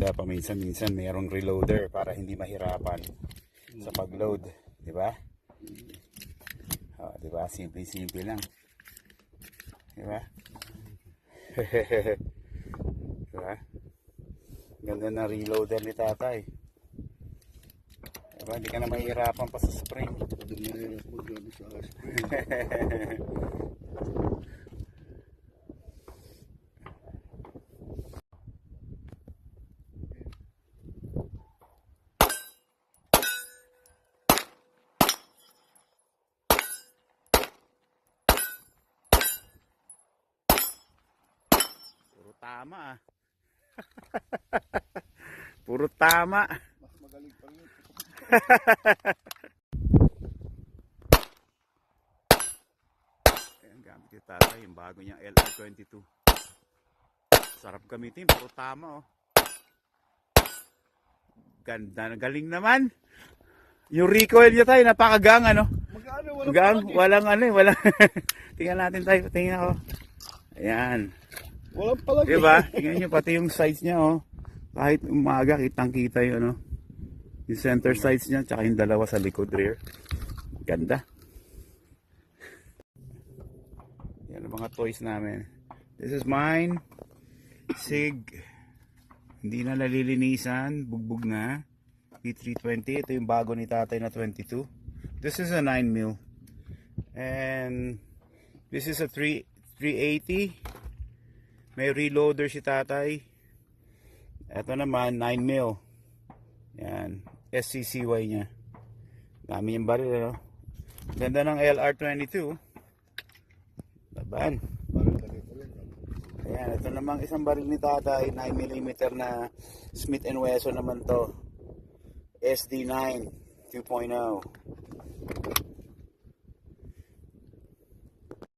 maganda paminsan-minsan mayroong reloader para hindi mahirapan sa pag-load, di ba? Oh, di ba? Simple lang. Di ba? Di ba? Ganda na reloader ni tatay. Di ba? Hindi ka na mahirapan pa sa spring. Puro tama ah. Puro tama. Mas magaling pa yun. Ayan, gamit ni tatay yung bago niyang LR22. Sarap gamitin, puro tama oh. Ganda, galing naman. Yung recoil niya tayo, napakagang ano. Magkano? Walang ano eh, walang. Tingnan natin tayo, tingnan ako. Ayan. Walang palagi. Diba? Tingnan nyo, pati yung sides niya oh. Kahit umaga, kitang-kita yung ano. Yung center sides niya, tsaka yung dalawa sa likod rear. Ganda. Yan ang mga toys namin. This is mine. Sig. Hindi na nalilinisan. Bugbog na. P320. Ito yung bago ni tatay na 22. This is a 9mm. And this is a 380. May reloader si tatay. Ito naman 9mm. Yan. SCCY niya. Dami yung baril, ano? Ganda ng LR22. Laban. Ayan, ito namang isang baril ni tatay, 9mm na Smith & Wesson naman to. SD9 2.0.